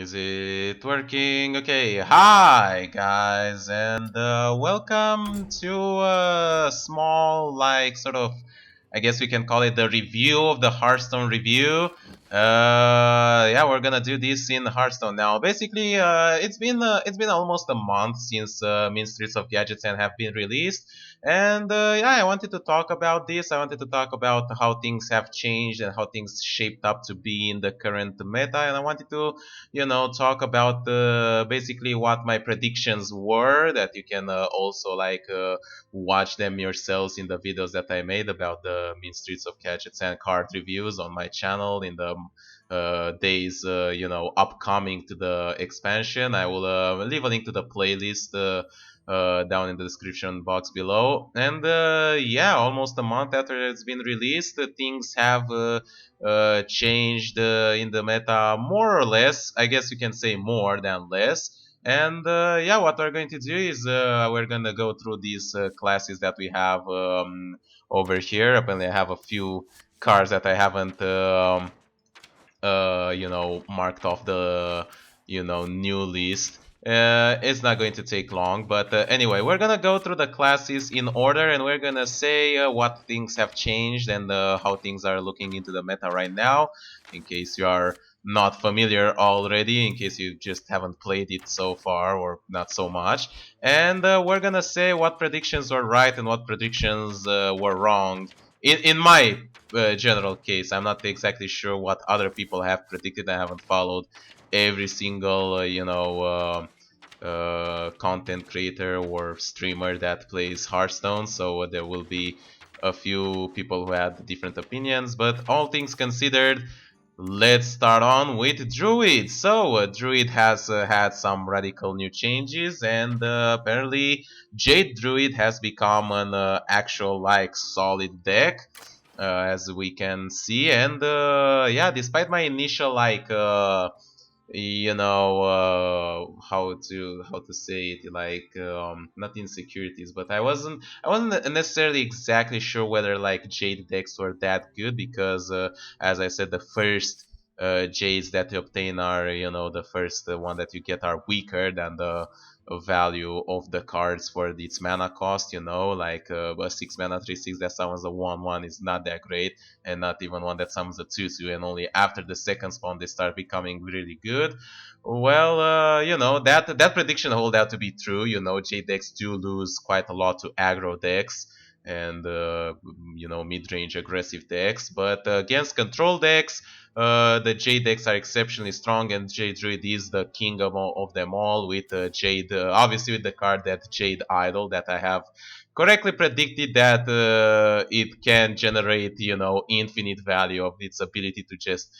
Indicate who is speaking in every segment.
Speaker 1: Is it working? Okay, hi guys, and welcome to a small, sort of, I guess we can call it the review of the Hearthstone review. Yeah, we're gonna do this in Hearthstone now. Basically, it's been almost a month since Mean Streets of Gadgetzan have been released, and yeah, I wanted to talk about this. I wanted to talk about how things have changed and how things shaped up to be in the current meta, and I wanted to talk about basically what my predictions were, that you can also watch them yourselves in the videos that I made about the Mean Streets of Gadgetzan card reviews on my channel in the days upcoming to the expansion. I will leave a link to the playlist down in the description box below. And yeah, almost a month after it's been released, things have changed in the meta more or less. I guess you can say more than less. And yeah, what we're going to do is we're going to go through these classes that we have over here. Apparently, I have a few cards that I haven't, marked off the, new list. It's not going to take long, but anyway, we're gonna go through the classes in order, and we're gonna say what things have changed and how things are looking into the meta right now, in case you are not familiar already, in case you just haven't played it so far or not so much. And we're gonna say what predictions were right and what predictions were wrong. In my general case, I'm not exactly sure what other people have predicted. I haven't followed every single content creator or streamer that plays Hearthstone, so there will be a few people who had different opinions. But all things considered, let's start on with Druid. So Druid has had some radical new changes, and apparently Jade Druid has become an actual solid deck, as we can see. And yeah, despite my initial how to say it, not insecurities, but I wasn't necessarily exactly sure whether Jade decks were that good, because as I said, the first Jades that you obtain are, the first one that you get are weaker than the value of the cards for its mana cost. A 6 mana 3/6 that summons a 1/1 is not that great, and not even one that summons a 2/2, and only after the second spawn they start becoming really good. Well, that prediction hold out to be true. J decks do lose quite a lot to aggro decks and mid-range aggressive decks, but against control decks, the Jade decks are exceptionally strong, and Jade Druid is the king of them all, with Jade, obviously with the card that Jade Idol, that I have correctly predicted that it can generate, infinite value of its ability to just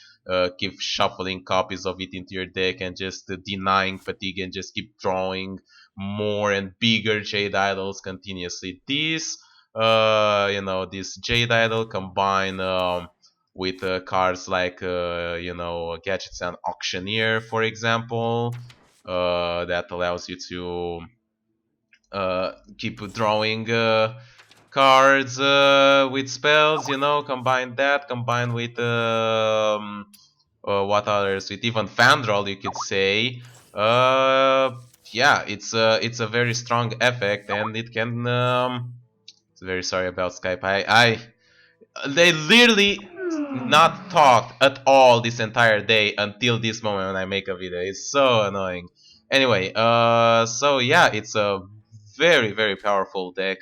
Speaker 1: keep shuffling copies of it into your deck and just denying fatigue and just keep drawing more and bigger Jade Idols continuously. This Jade Idol combined with cards like Gadgetzan Auctioneer, for example, that allows you to keep drawing cards with spells. Combine that, combined with what others, with even Fandral, you could say. Yeah, it's a very strong effect, and it can. Very sorry about Skype. They literally not talked at all this entire day until this moment when I make a video. It's so annoying. Anyway, so yeah, it's a very very powerful deck.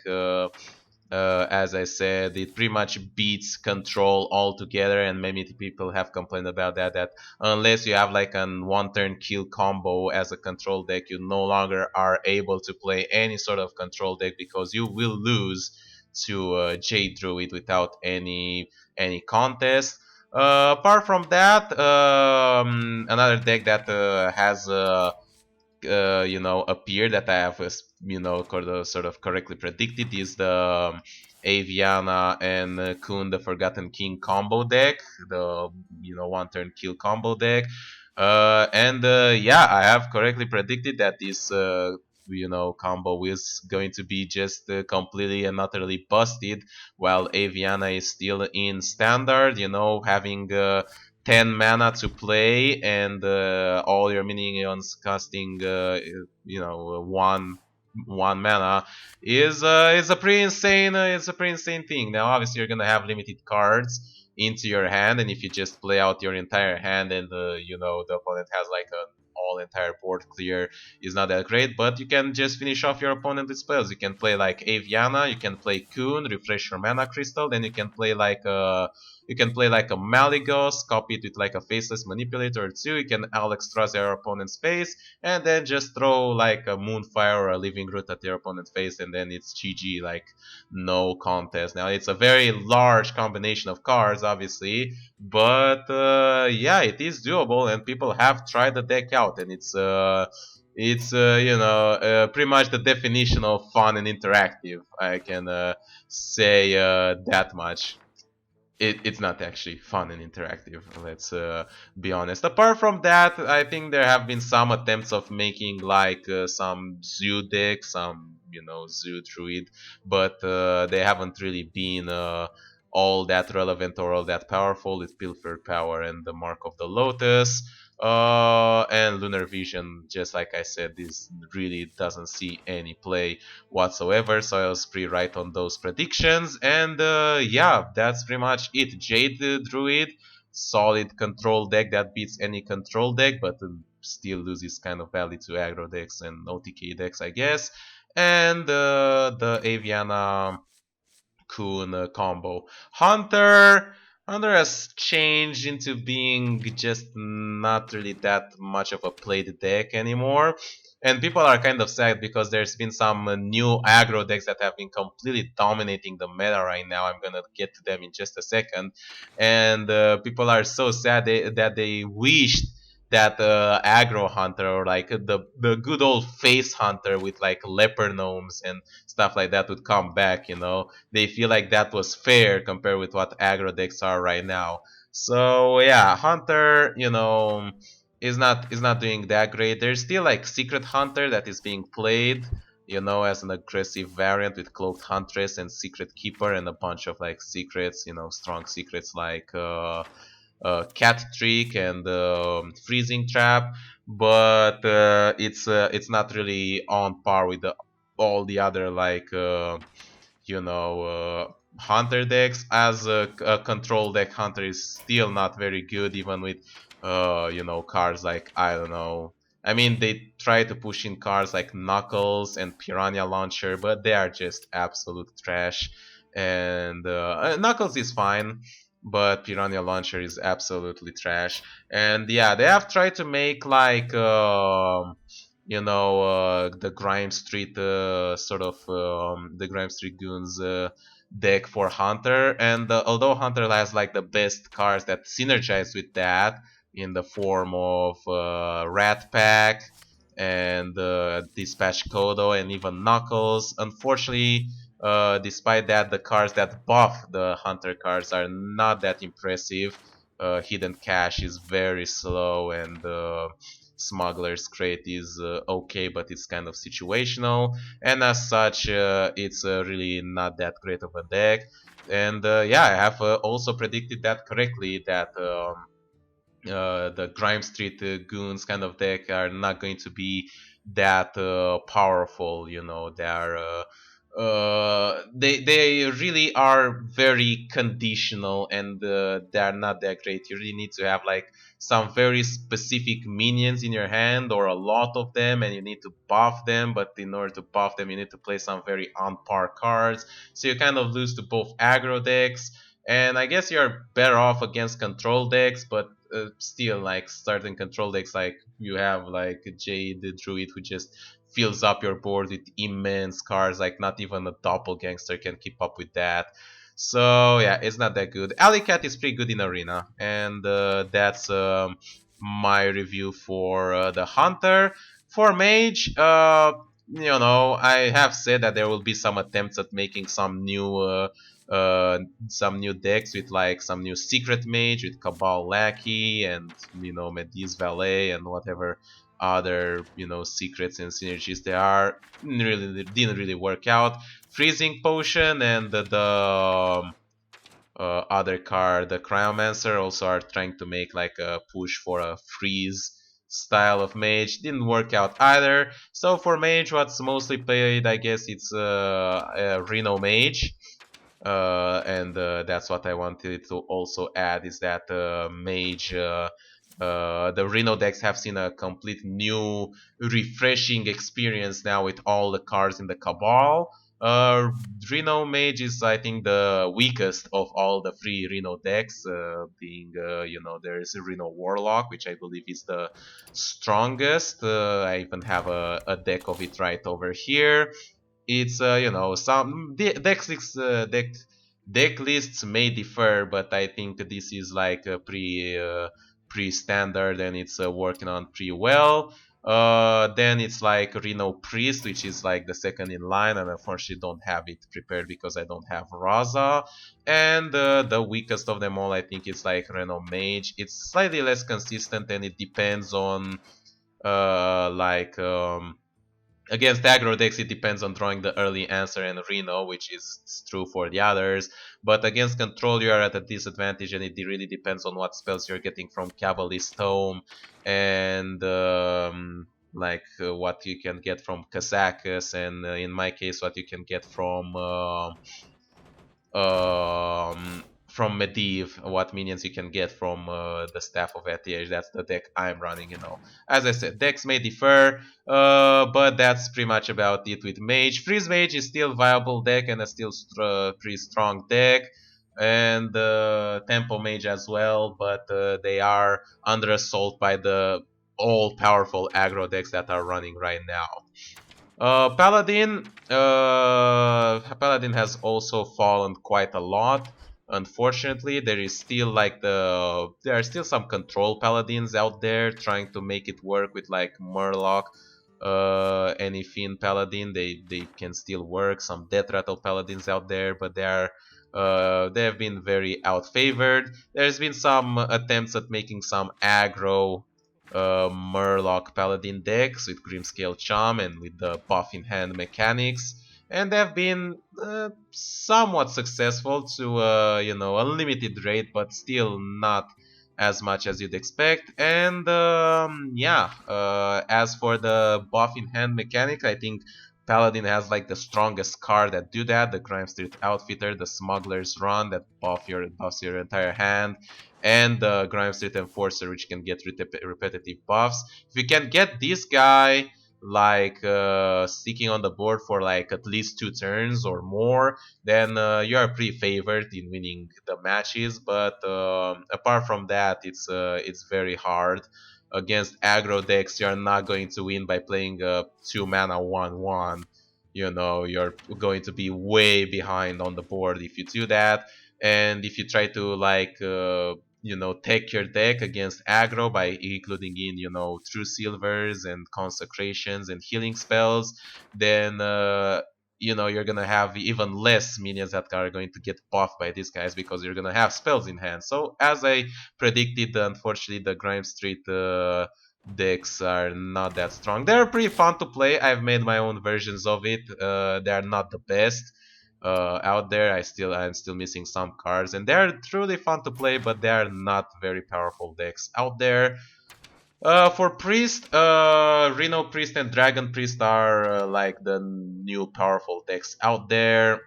Speaker 1: As I said, it pretty much beats control altogether, and many people have complained about that. That unless you have like an one-turn kill combo as a control deck, you no longer are able to play any sort of control deck, because you will lose to Jade Druid without any contest. Apart from that, another deck that has appeared, that I have sort of correctly predicted, is the Aviana and Kun the Forgotten King combo deck, the one turn kill combo deck. And yeah, I have correctly predicted that this combo is going to be just completely and utterly busted, while Aviana is still in standard, having 10 mana to play, and all your minions casting one mana is a pretty insane thing. Now obviously you're gonna have limited cards into your hand, and if you just play out your entire hand and the opponent has like an all entire board clear, is not that great. But you can just finish off your opponent with spells. You can play like Aviana, you can play Kun, refresh your mana crystal, then you can play like a Malygos, copy it with like a Faceless Manipulator or two. You can Alexstrasza your opponent's face, and then just throw like a Moonfire or a Living Root at your opponent's face, and then it's GG, like no contest. Now it's a very large combination of cards, obviously, but yeah, it is doable, and people have tried the deck out, and it's pretty much the definition of fun and interactive. I can say that much. It's not actually fun and interactive, let's be honest. Apart from that, I think there have been some attempts of making like some zoo deck, some zoo druid, but they haven't really been all that relevant or all that powerful with Pilfered Power and the Mark of the Lotus. And Lunar Vision, just like I said, this really doesn't see any play whatsoever, so I was pretty right on those predictions. And yeah, that's pretty much it. Jade Druid, solid control deck that beats any control deck, but still loses kind of value to aggro decks and OTK decks, I guess. And the Aviana Kun combo. Hunter has changed into being just not really that much of a played deck anymore. And people are kind of sad because there's been some new aggro decks that have been completely dominating the meta right now. I'm gonna get to them in just a second. And people are so sad that they wished that aggro hunter, or like the good old face hunter with like leper gnomes and stuff like that, would come back. They feel like that was fair compared with what aggro decks are right now. So yeah, hunter, is not doing that great. There's still like secret hunter that is being played, as an aggressive variant with cloaked huntress and secret keeper and a bunch of like secrets, strong secrets like cat trick and freezing trap, but it's not really on par with all the other like hunter decks. As a control deck, hunter is still not very good, even with cards like, I don't know, I mean, they try to push in cards like Knuckles and Piranha Launcher, but they are just absolute trash. And Knuckles is fine, but Piranha Launcher is absolutely trash. And yeah, they have tried to make like the Grime Street the Grime Street Goons deck for Hunter, and although Hunter has like the best cards that synergize with that in the form of Rat Pack and Dispatch Kodo and even Knuckles, unfortunately, despite that, the cards that buff the Hunter cards are not that impressive. Hidden Cache is very slow, and Smuggler's Crate is okay, but it's kind of situational, and as such, it's really not that great of a deck. And yeah, I have also predicted that correctly, that the Grime Street Goons kind of deck are not going to be that powerful. They are they really are very conditional, and they are not that great. You really need to have like some very specific minions in your hand, or a lot of them, and you need to buff them. But in order to buff them, you need to play some very on par cards, so you kind of lose to both aggro decks. And I guess you're better off against control decks, but still, like certain control decks, like you have like Jade the Druid, who just fills up your board with immense cards. Like not even a doppelgangster can keep up with that. So yeah, it's not that good. Alley Cat is pretty good in Arena, and that's my review for the Hunter. For Mage, I have said that there will be some attempts at making some new decks with like some new secret mage with Cabal Lackey and Medivh Valet and whatever other secrets and synergies there are. Really didn't really work out. Freezing Potion and the other card, the Cryomancer, also are trying to make like a push for a freeze style of mage. Didn't work out either. So for mage, what's mostly played, I guess it's Reno Mage. And that's what I wanted to also add is that mage the Reno decks have seen a complete new refreshing experience now with all the cards in the Cabal. Reno Mage is, I think, the weakest of all the free Reno decks, being, there is a Reno Warlock, which I believe is the strongest. I even have a deck of it right over here. It's some deck lists may differ, but I think this is like a pre standard and it's working on pretty well. Then it's like Reno Priest, which is like the second in line, and unfortunately don't have it prepared because I don't have Raza. And the weakest of them all, I think it's like Reno Mage. It's slightly less consistent and it depends on like against aggro decks, it depends on drawing the early answer and Reno, which is true for the others. But against control, you are at a disadvantage, and it really depends on what spells you're getting from Cabalist Tome and what you can get from Kazakus, and in my case, what you can get from Medivh, what minions you can get from the Staff of Eth. That's the deck I'm running. As I said, decks may differ, but that's pretty much about it with Mage. Freeze Mage is still a viable deck and a still pretty strong deck. And Tempo Mage as well, but they are under assault by the all-powerful aggro decks that are running right now. Paladin has also fallen quite a lot. Unfortunately, there are still some control paladins out there trying to make it work with like Murloc, any Fiend paladin. They can still work. Some Death Rattle paladins out there, but they have been very outfavored. There's been some attempts at making some aggro Murloc Paladin decks with Grimscale Charm and with the buff in hand mechanics, and they've been somewhat successful to a limited rate, but still not as much as you'd expect. And as for the buff in hand mechanic, I think Paladin has like the strongest card that do that, the Crime Street Outfitter, the Smuggler's Run that buffs your entire hand, and the Grime Street Enforcer, which can get repetitive buffs. If you can get this guy like sticking on the board for like at least 2 turns or more, then you are pretty favored in winning the matches. But apart from that, it's very hard. Against aggro decks, you're not going to win by playing a 2-mana 1/1. You're going to be way behind on the board if you do that. And if you try to like take your deck against aggro by including in true silvers and consecrations and healing spells, then you're gonna have even less minions that are going to get buffed by these guys because you're gonna have spells in hand. So as I predicted, unfortunately the Grime Street decks are not that strong. They're pretty fun to play. I've made my own versions of it. They're not the best out there. I'm still missing some cards, and they're truly fun to play, but they are not very powerful decks out there. For Priest, Reno Priest and Dragon Priest are like the new powerful decks out there.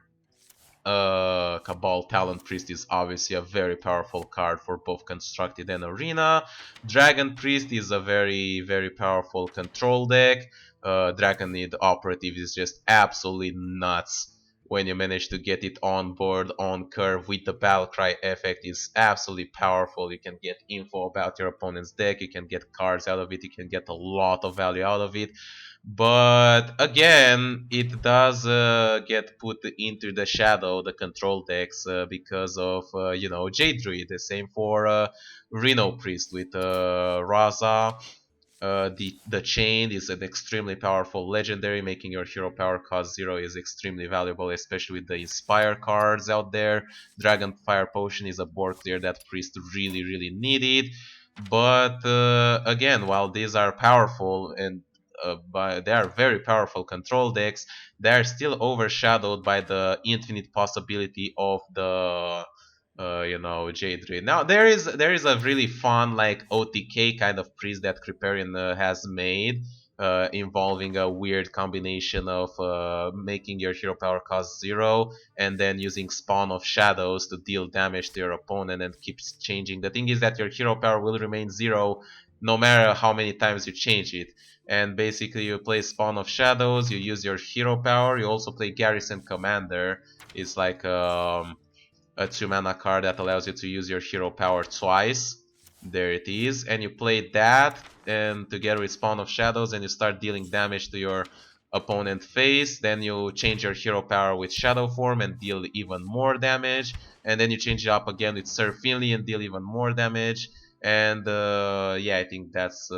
Speaker 1: Cabal Talon Priest is obviously a very powerful card for both Constructed and Arena. Dragon Priest is a very, very powerful control deck. Dragonid Operative is just absolutely nuts. When you manage to get it on board, on curve with the Battlecry effect, is absolutely powerful. You can get info about your opponent's deck, you can get cards out of it, you can get a lot of value out of it. But again, it does get put into the shadow, the control decks, because of Jade Druid. The same for Reno Priest with Raza. The Chain is an extremely powerful legendary, making your hero power cost 0 is extremely valuable, especially with the Inspire cards out there. Dragonfire Potion is a board clear that Priest really, really needed. But again, while these are powerful and they are very powerful control decks, they are still overshadowed by the infinite possibility of the you know, Jade Druid. Now there is a really fun like OTK kind of priest that Kriparian has made, involving a weird combination of making your hero power cost 0 and then using Spawn of Shadows to deal damage to your opponent and keeps changing. The thing is that your hero power will remain 0 no matter how many times you change it. And basically you play Spawn of Shadows, you use your hero power, you also play Garrison Commander. It's like a 2 mana card that allows you to use your hero power twice. There it is. And you play that and together with Spawn of Shadows and you start dealing damage to your opponent face. Then you change your hero power with Shadow Form and deal even more damage. And then you change it up again with Sir Finley and deal even more damage. And yeah, I think that's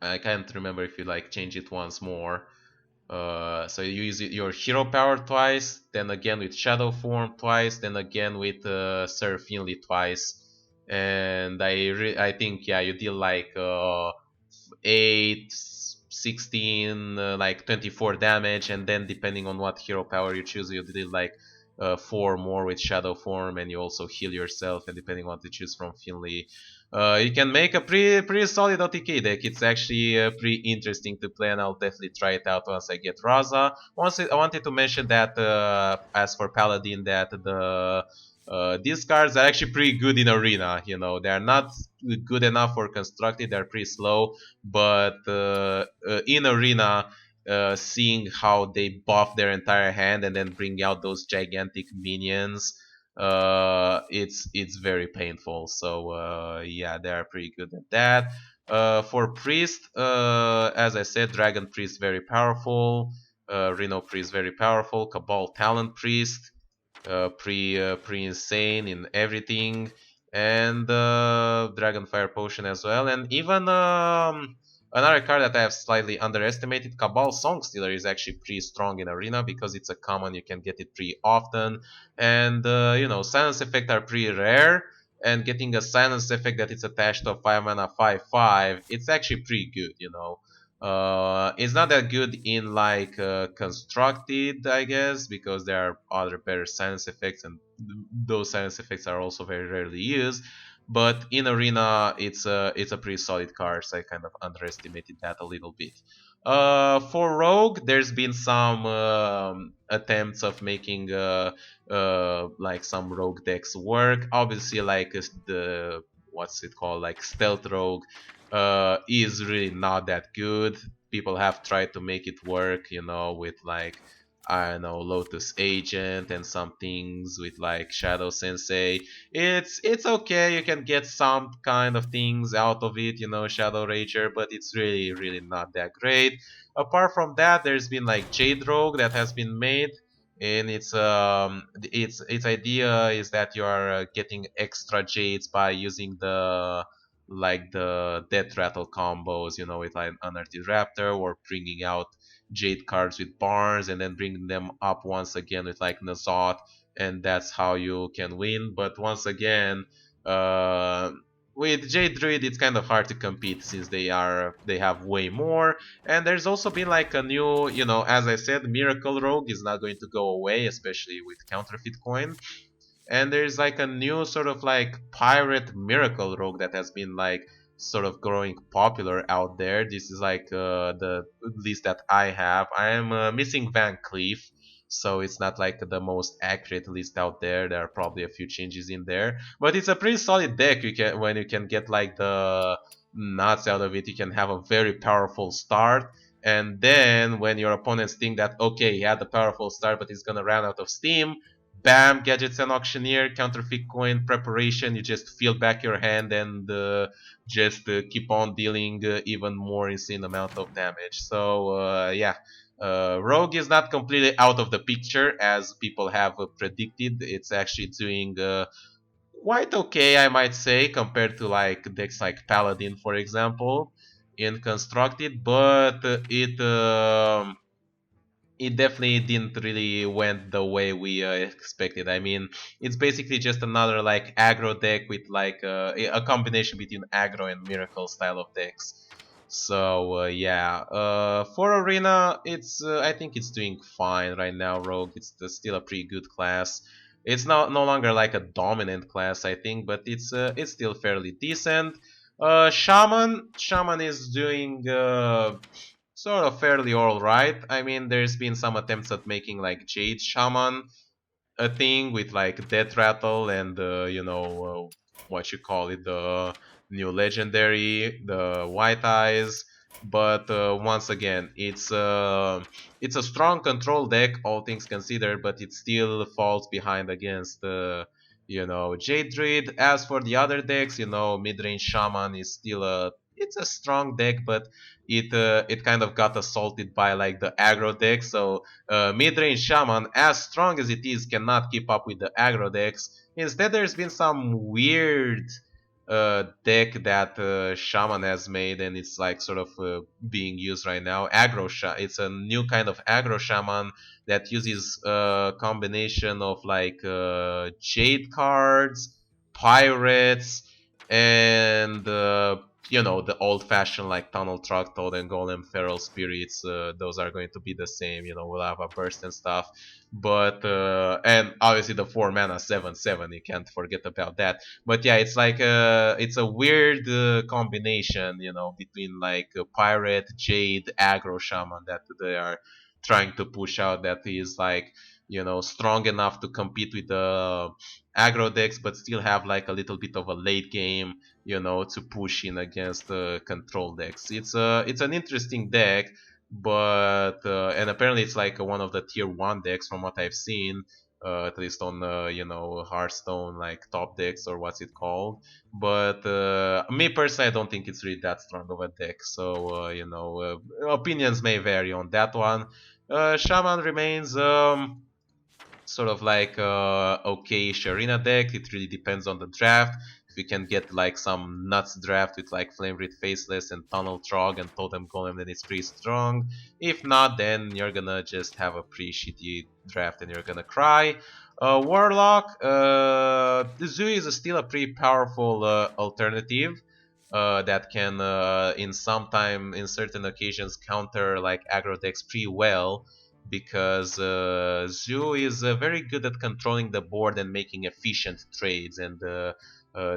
Speaker 1: I can't remember if you like change it once more. So you use your hero power twice, then again with shadow form twice, then again with Sir Finley twice, and I think yeah you deal like 8, 16, like 24 damage, and then depending on what hero power you choose, you deal like 4 more with shadow form, and you also heal yourself, and depending on what you choose from Finley. You can make a pretty solid OTK deck. It's actually pretty interesting to play, and I'll definitely try it out once I get Raza. I wanted to mention that as for Paladin, that these cards are actually pretty good in Arena. You know, they're not good enough for Constructed. They're pretty slow, but in Arena, seeing how they buff their entire hand and then bring out those gigantic minions, it's very painful. So yeah, they are pretty good at that. For priest, as I said, dragon priest very powerful, Rhino priest very powerful, cabal talent priest pre insane in everything, and Dragonfire Potion as well, and even another card that I have slightly underestimated, Cabal Song Stealer, is actually pretty strong in Arena because it's a common. You can get it pretty often, and you know, silence effect are pretty rare. And getting a silence effect that is attached to a 5 mana 5/5, it's actually pretty good, you know. It's not that good in like constructed, I guess, because there are other better silence effects, and those silence effects are also very rarely used. But in arena, it's a pretty solid card, so I kind of underestimated that a little bit. For rogue, there's been some attempts of making like some rogue decks work. Obviously, like the what's it called, like stealth rogue is really not that good. People have tried to make it work, you know, with like I don't know, Lotus Agent and some things with like Shadow Sensei. It's okay. You can get some kind of things out of it, you know, Shadow Rager, but it's really not that great. Apart from that, there's been like Jade Rogue that has been made, and its idea is that you are getting extra jades by using the Death Rattle combos, you know, with like Unearthed Raptor, or bringing out Jade cards with Barnes and then bringing them up once again with like Nazot, and that's how you can win. But once again, with Jade Druid, it's kind of hard to compete since they have way more. And there's also been like a new, you know, as I said, Miracle Rogue is not going to go away, especially with Counterfeit Coin. And there's like a new sort of like pirate miracle rogue that has been like sort of growing popular out there. This is like the list that I have. I am missing Van Cleef, so it's not like the most accurate list out there. There are probably a few changes in there, but it's a pretty solid deck. You can when you can get like the nuts out of it, you can have a very powerful start. And then when your opponents think that okay, he had a powerful start, but he's gonna run out of steam, bam, Gadgetzan Auctioneer, Counterfeit Coin, Preparation, you just fill back your hand and just keep on dealing even more insane amount of damage. So yeah, Rogue is not completely out of the picture as people have predicted. It's actually doing quite okay, I might say, compared to like decks like Paladin, for example, in Constructed, but it definitely didn't really went the way we expected. I mean, it's basically just another like aggro deck with like a combination between aggro and miracle style of decks. So yeah, for arena, it's I think it's doing fine right now. Rogue, it's still a pretty good class. It's no longer like a dominant class, I think, but it's still fairly decent. Shaman is doing sort of fairly alright. I mean, there's been some attempts at making like Jade Shaman a thing with like Death Rattle and what you call it, the new legendary, the White Eyes. But once again, it's a strong control deck, all things considered, but it still falls behind against Jade Druid. As for the other decks, mid-range Shaman is still it's a strong deck, but it kind of got assaulted by like the aggro deck. So mid-range Shaman, as strong as it is, cannot keep up with the aggro decks. Instead, there's been some weird deck that Shaman has made, and it's like sort of being used right now. It's a new kind of aggro Shaman that uses a combination of like Jade cards, Pirates, and the old-fashioned like Tunnel Truck, Totem Golem, Feral Spirits. Those are going to be the same. We'll have a burst and stuff. But and obviously the 4 mana 7/7. You can't forget about that. But yeah, it's a weird combination, between like Pirate, Jade, Aggro Shaman that they are trying to push out. That is like strong enough to compete with the aggro decks, but still have like a little bit of a late game, to push in against control decks. It's an interesting deck, but and apparently it's like one of the tier 1 decks from what I've seen, at least on Hearthstone like top decks, or what's it called. But me personally, I don't think it's really that strong of a deck. So opinions may vary on that one. Shaman remains sort of like okay-ish arena deck. It really depends on the draft. If you can get like some nuts draft with like Flame Wreath Faceless and Tunnel Trog and Totem Golem, then it's pretty strong. If not, then you're gonna just have a pretty shitty draft and you're gonna cry. Warlock, the Zoo is still a pretty powerful alternative. That can in certain occasions counter like aggro decks pretty well, because Zoo is very good at controlling the board and making efficient trades, and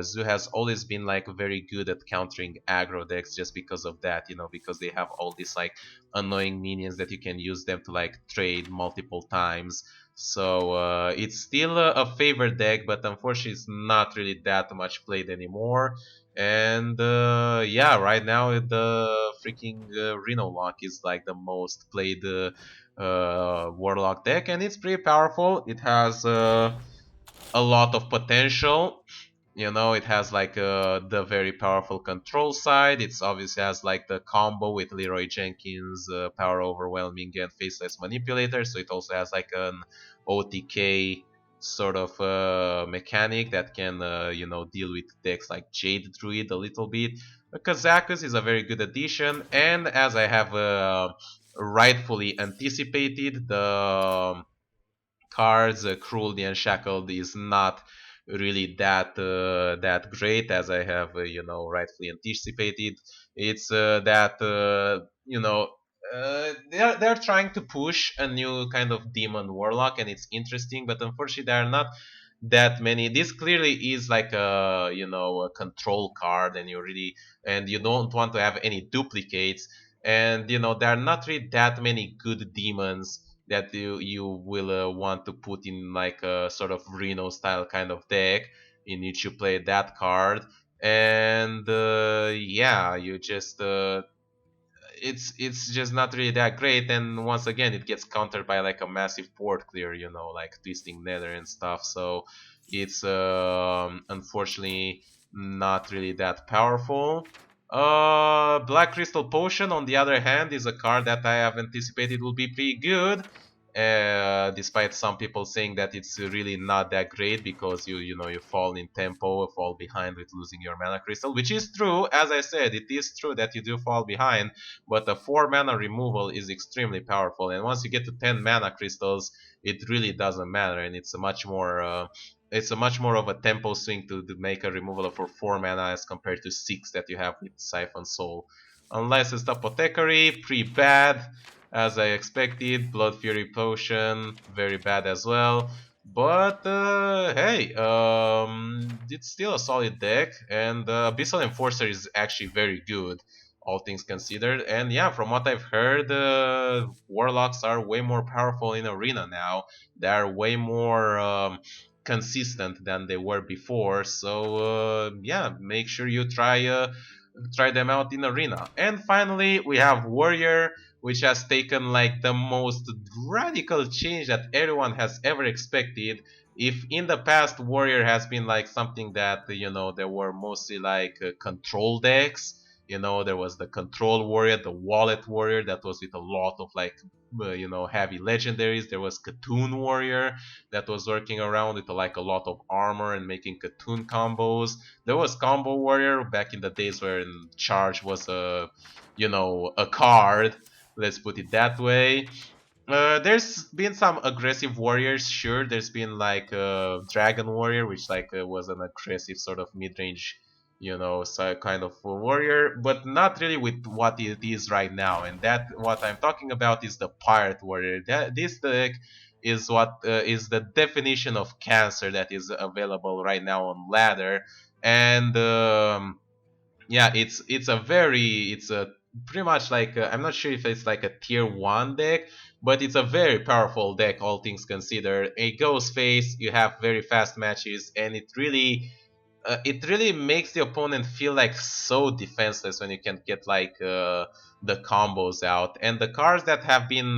Speaker 1: Zoo has always been like very good at countering aggro decks just because of that, because they have all these like annoying minions that you can use them to like trade multiple times. So it's still a favorite deck, but unfortunately it's not really that much played anymore. And yeah, right now the freaking Reno Lock is like the most played Warlock deck, and it's pretty powerful. It has a lot of potential. It has like the very powerful control side. It's obviously has like the combo with Leroy Jenkins, Power Overwhelming, and Faceless Manipulator. So it also has like an OTK sort of mechanic that can deal with decks like Jade Druid a little bit. Kazakus is a very good addition, and as I have rightfully anticipated, the cards Cruel the Unshackled is not really that great, as I have rightfully anticipated. It's that they're trying to push a new kind of demon warlock, and it's interesting, but unfortunately there are not that many. This clearly is like a control card, and you don't want to have any duplicates, and there are not really that many good demons that you will want to put in like a sort of Reno style kind of deck in which you play that card. And yeah, you just it's just not really that great. And once again, it gets countered by like a massive board clear, like Twisting Nether and stuff. So it's unfortunately not really that powerful. Black Crystal Potion, on the other hand, is a card that I have anticipated will be pretty good. Despite some people saying that it's really not that great because you fall in tempo, fall behind with losing your mana crystal, which is true. As I said, it is true that you do fall behind, but the 4 mana removal is extremely powerful, and once you get to 10 mana crystals, it really doesn't matter, and it's a much more of a tempo swing to make a removal for 4 mana as compared to 6 that you have with Siphon Soul. Unlicensed Apothecary, pretty bad, as I expected. Blood Fury Potion, very bad as well. But hey, it's still a solid deck, and Abyssal Enforcer is actually very good, all things considered. And yeah, from what I've heard, Warlocks are way more powerful in Arena now. They are way more consistent than they were before. So yeah, make sure you try them out in Arena. And finally, we have Warrior, which has taken like the most radical change that everyone has ever expected. If in the past Warrior has been like something that there were mostly like control decks. There was the control warrior, the wallet warrior that was with a lot of like heavy legendaries. There was Katoon warrior that was working around with like a lot of armor and making Katoon combos. There was combo warrior back in the days when charge was a card, let's put it that way. There's been some aggressive warriors, sure. There's been like Dragon Warrior, which like was an aggressive sort of mid-range, so kind of a warrior, but not really with what it is right now. And that what I'm talking about is the Pirate Warrior. This deck is what is the definition of cancer that is available right now on ladder, and yeah, it's a pretty much like I'm not sure if it's like a tier 1 deck, but it's a very powerful deck, all things considered. It goes face, you have very fast matches, and it really makes the opponent feel like so defenseless when you can get like the combos out. And the cards that have been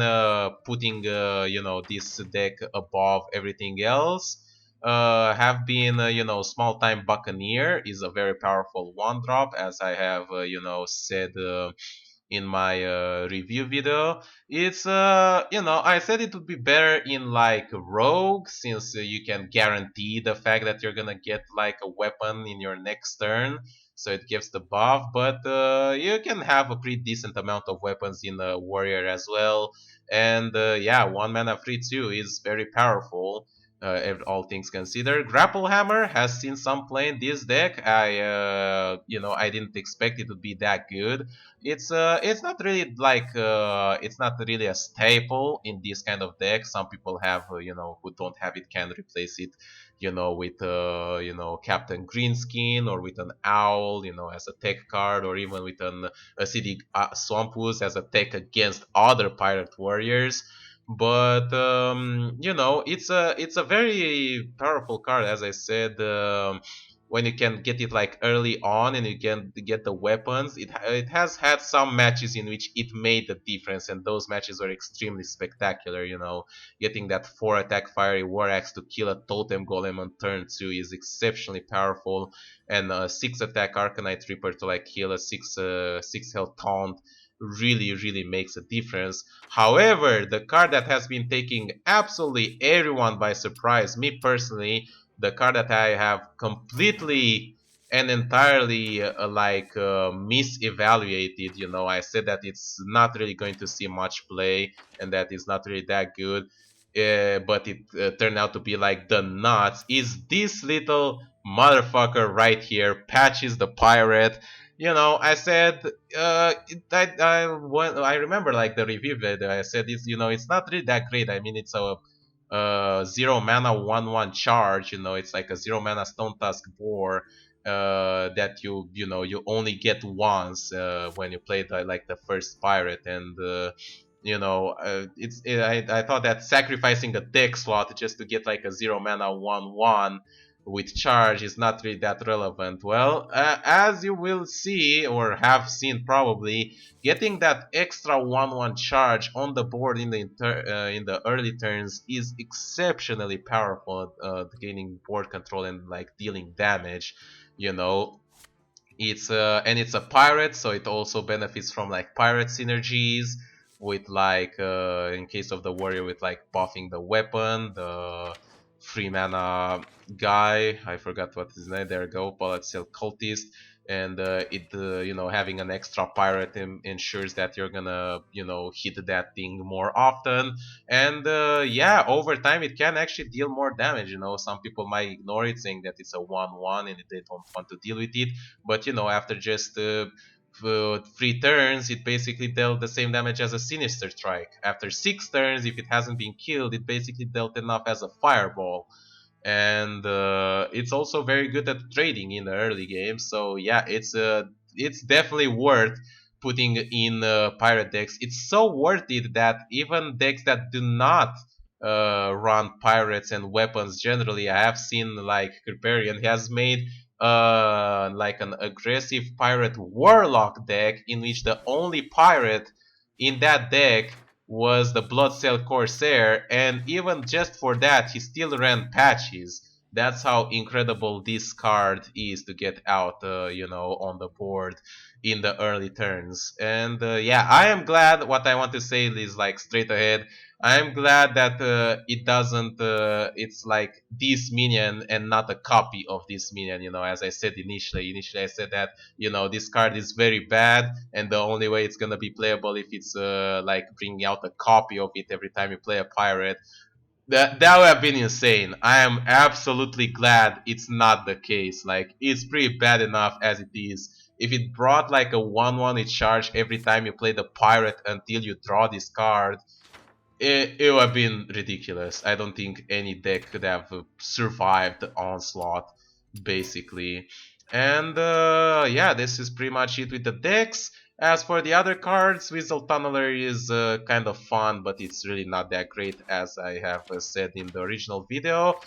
Speaker 1: putting this deck above everything else have been Small Time Buccaneer is a very powerful one drop, as I have said in my review video. It's I said it would be better in like Rogue, since you can guarantee the fact that you're gonna get like a weapon in your next turn, so it gives the buff. But you can have a pretty decent amount of weapons in a Warrior as well. And yeah, 1 mana free too is very powerful. All things considered, Grapple Hammer has seen some play in this deck. I didn't expect it to be that good. It's not really like it's not really a staple in this kind of deck. Some people have who don't have it can replace it, with Captain Greenskin, or with an Owl, as a tech card, or even with an acidic Swampus as a tech against other pirate warriors. But it's a very powerful card, as I said. When you can get it like early on and you can get the weapons, it has had some matches in which it made the difference, and those matches were extremely spectacular. Getting that 4 attack fiery war axe to kill a totem golem on turn 2 is exceptionally powerful, and a 6 attack arcanite reaper to like kill a 6 health taunt really makes a difference. However, the card that has been taking absolutely everyone by surprise, me personally, the card that I have completely and entirely misevaluated. I said that it's not really going to see much play and that it's not really that good. But it turned out to be like the nuts. Is this little motherfucker right here, Patches the Pirate? I said, I remember like the review video. I said it's not really that great. I mean, it's a 0 mana 1/1 charge. It's like a 0 mana Stone Tusk Boar that you only get once when you play the first pirate. And I thought that sacrificing a deck slot just to get like a 0 mana 1/1 with charge is not really that relevant. Well, as you will see or have seen probably, getting that extra 1/1 charge on the board in the early turns is exceptionally powerful, gaining board control and like dealing damage. You know, it's a pirate, so it also benefits from like pirate synergies with like in case of the warrior with like buffing the weapon, the 3 mana guy, I forgot what his name, there you go, Bullet Silk Cultist. And having an extra pirate ensures that you're gonna hit that thing more often. And yeah, over time it can actually deal more damage. Some people might ignore it, saying that it's a 1/1 and they don't want to deal with it. But after just 3 turns, it basically dealt the same damage as a Sinister Strike. After 6 turns, if it hasn't been killed, it basically dealt enough as a Fireball. And it's also very good at trading in the early game. So yeah, it's definitely worth putting in pirate decks. It's so worth it that even decks that do not run pirates and weapons generally, I have seen like Kriparian has made like an aggressive pirate warlock deck in which the only pirate in that deck was the Bloodsail Corsair, and even just for that, he still ran patches. That's how incredible this card is to get out, on the board in the early turns. And yeah, I am glad. What I want to say is like straight ahead. I'm glad that it doesn't. It's like this minion and not a copy of this minion. As I said initially. Initially, I said that this card is very bad, and the only way it's gonna be playable if it's like bringing out a copy of it every time you play a pirate. That would have been insane. I am absolutely glad it's not the case. Like, it's pretty bad enough as it is. If it brought like a 1/1 it charge every time you play the pirate until you draw this card, it would have been ridiculous. I don't think any deck could have survived the onslaught, basically. And yeah, this is pretty much it with the decks. As for the other cards, Whistle Tunneler is kind of fun, but it's really not that great, as I have said in the original video.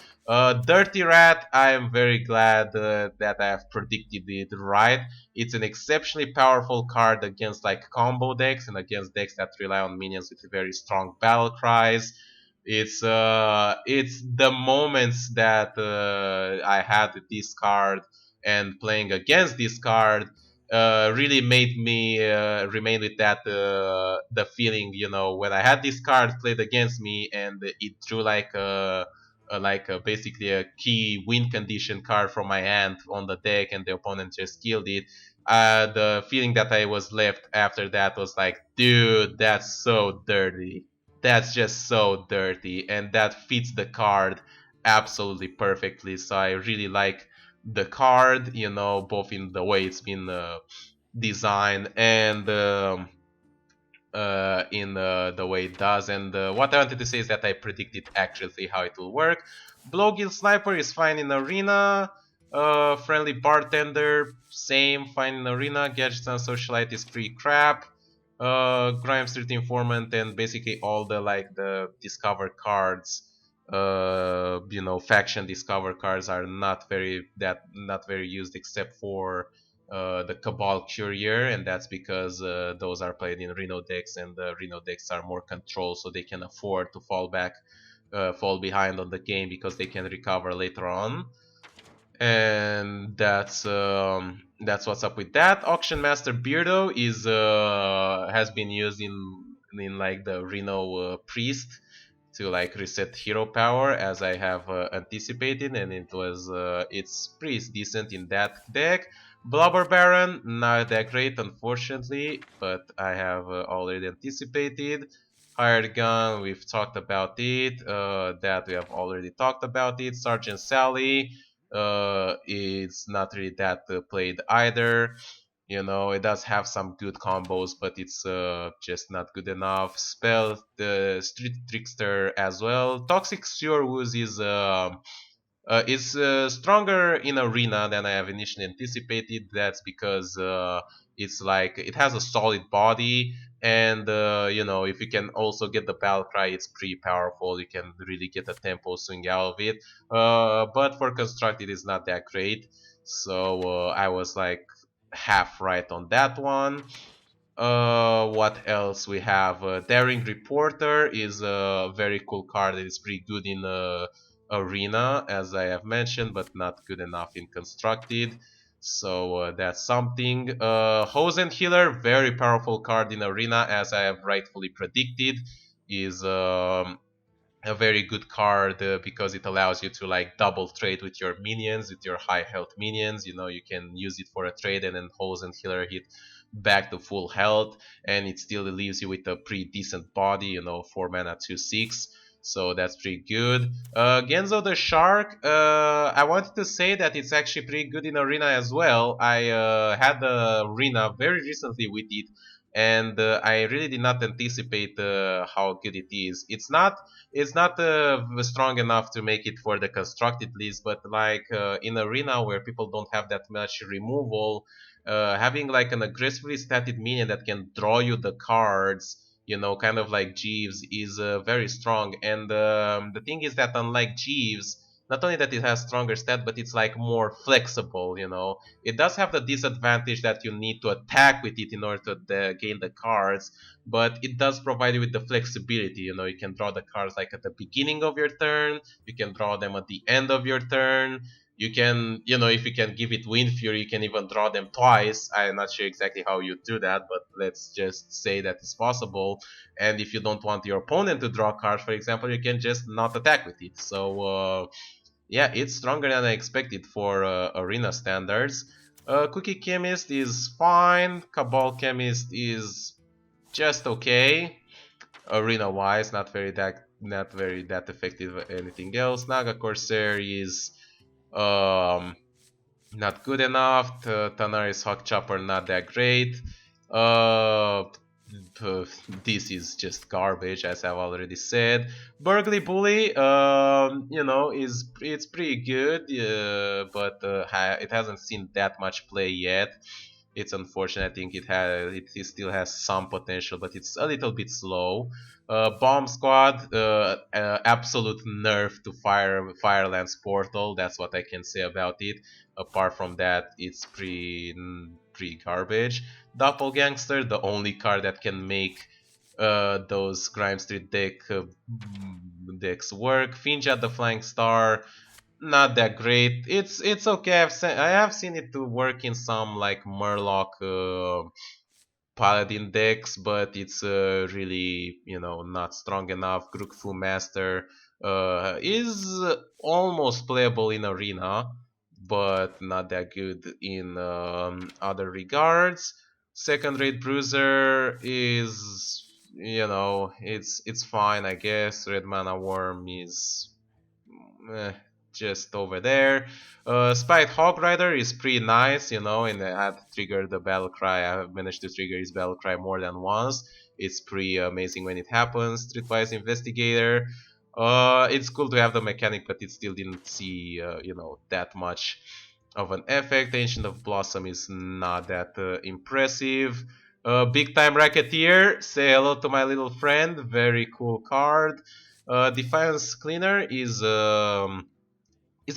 Speaker 1: Dirty Rat, I am very glad that I have predicted it right. It's an exceptionally powerful card against like combo decks and against decks that rely on minions with very strong battle cries. It's the moments that I had with this card and playing against this card really made me remain with that the feeling, when I had this card played against me and it drew basically a key win condition card from my hand on the deck and the opponent just killed it. The feeling that I was left after that was like, dude, that's so dirty. That's just so dirty, and that fits the card absolutely perfectly. So I really like the card, both in the way it's been designed and in the way it does. And what I wanted to say is that I predicted accurately how it will work. Blowgill Sniper is fine in Arena. Friendly Bartender, same, fine in Arena. Gadgetzan Socialite is pretty crap. Grime Street Informant and basically all the discover cards, faction discover cards are not very used except for the Cabal Courier, and that's because those are played in Reno decks, and the Reno decks are more controlled, so they can afford to fall behind on the game because they can recover later on. And that's what's up with that. Auction Master Beardo has been used in like the Reno Priest to like reset hero power, as I have anticipated, and it's pretty decent in that deck. Blubber Baron, not that great unfortunately, but I have already anticipated. Hired Gun, we've talked about it. That we have already talked about it. Sergeant Sally, it's not really that played either. It does have some good combos, but it's just not good enough. Spell the Street Trickster as well. Toxic Sewer Ooze is stronger in Arena than I have initially anticipated. That's because it's like it has a solid body, and if you can also get the battle cry, it's pretty powerful. You can really get a tempo swing out of it. But for construct, it is not that great. So I was like half right on that one. What else we have? Daring Reporter is a very cool card. It is pretty good in Arena, as I have mentioned, but not good enough in Constructed. So that's something. Hosen Healer, very powerful card in Arena, as I have rightfully predicted, is a very good card because it allows you to like double trade with your minions, with your high health minions. You can use it for a trade and then Hosen Healer hit back to full health, and it still leaves you with a pretty decent body. 4 mana 2/6. so that's pretty good. Genzo the Shark, I wanted to say that it's actually pretty good in arena as well. I had the arena very recently with it, and I really did not anticipate how good it is. It's not strong enough to make it for the constructed list, but like in arena where people don't have that much removal, having like an aggressively statted minion that can draw you the cards, kind of like Jeeves, is very strong. And the thing is that unlike Jeeves, not only that it has stronger stat, but it's like more flexible. It does have the disadvantage that you need to attack with it in order to gain the cards, but it does provide you with the flexibility. You can draw the cards like at the beginning of your turn, you can draw them at the end of your turn. You can, if you can give it Wind Fury, you can even draw them twice. I'm not sure exactly how you do that, but let's just say that it's possible. And if you don't want your opponent to draw cards, for example, you can just not attack with it. So, yeah, it's stronger than I expected for arena standards. Cookie Chemist is fine. Cabal Chemist is just okay. Arena wise, not very that effective. Anything else? Naga Corsair is um, not good enough. Tanaris Hawk Chopper not that great. Uh, this is just garbage, as I've already said. Burgly Bully, it's pretty good, but it hasn't seen that much play yet. It's unfortunate. I think it still has some potential, but it's a little bit slow. Bomb Squad, absolute nerf to Firelands Portal. That's what I can say about it. Apart from that, it's pretty garbage. Doppelgangster, the only card that can make those Grime Street decks work. Finja the Flying Star, not that great. It's okay. I have seen it to work in some like Murloc Paladin decks, but it's really not strong enough. Grukfu Master is almost playable in arena, but not that good in other regards. Second rate Bruiser is it's fine, I guess. Red Mana Worm is eh, just over there. Spite Hog Rider is pretty nice, and I had triggered the battle cry. I have managed to trigger his battle cry more than once. It's pretty amazing when it happens. Streetwise Investigator. It's cool to have the mechanic, but it still didn't see, that much of an effect. Ancient of Blossom is not that impressive. Big Time Racketeer, say hello to my little friend. Very cool card. Defiance Cleaner is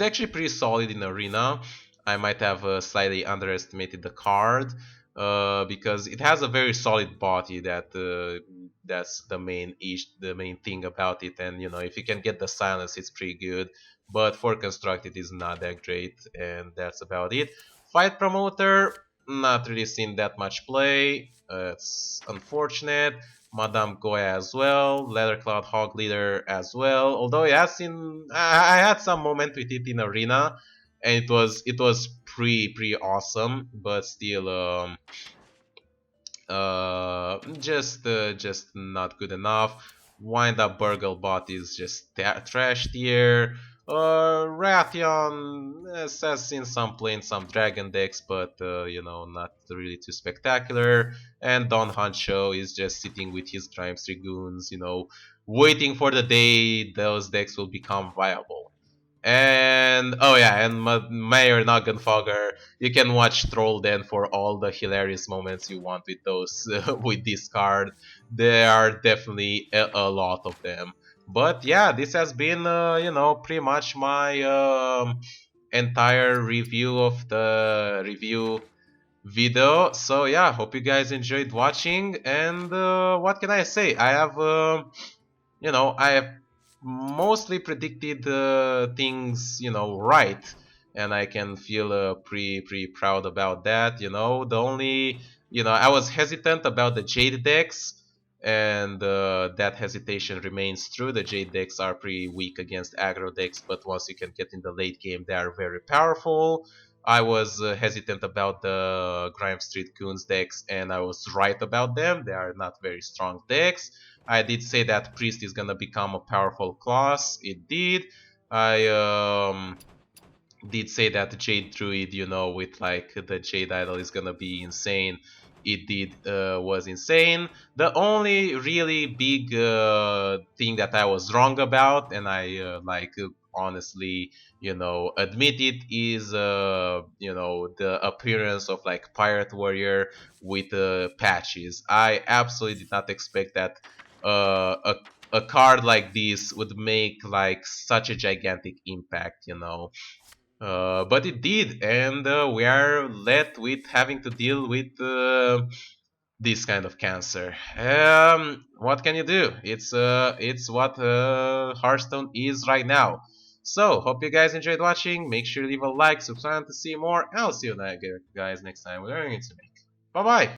Speaker 1: actually pretty solid in arena. I might have slightly underestimated the card because it has a very solid body. That's the main thing about it. And if you can get the silence, it's pretty good. But for construct, it is not that great, and that's about it. Fight promoter, not really seen that much play. It's unfortunate. Madame Goya as well, Leathercloud Hog Leader as well. Although I had some moment with it in arena, and it was pretty awesome, but still just not good enough. Wind Up Burglebot is just trash tier. Rathion has seen some play in some dragon decks, but not really too spectacular. And Don Hancho is just sitting with his Grime Dragoons, waiting for the day those decks will become viable. And oh yeah, and Mayor Nuggenfogger, you can watch Troll Den for all the hilarious moments you want with those with this card. There are definitely a lot of them. But yeah, this has been pretty much my entire review of the review video. So yeah, hope you guys enjoyed watching. And what can I say? I have mostly predicted things, right, and I can feel pretty proud about that. The only, I was hesitant about the Jade decks, and that hesitation remains true. The Jade decks are pretty weak against aggro decks, but once you can get in the late game, they are very powerful. I was hesitant about the Grime Street Goons decks, and I was right about them. They are not very strong decks. I did say that Priest is gonna become a powerful class. It did. I did say that the Jade Druid, with like the Jade Idol is gonna be insane. It did was insane. The only really big thing that I was wrong about, and I honestly, admit it, is the appearance of like Pirate Warrior with patches. I absolutely did not expect that a card like this would make like such a gigantic impact. But it did, and we are left with having to deal with this kind of cancer. What can you do? It's what Hearthstone is right now. So, hope you guys enjoyed watching. Make sure to leave a like, subscribe to see more. And I'll see you guys next time. We're going to make. Bye bye.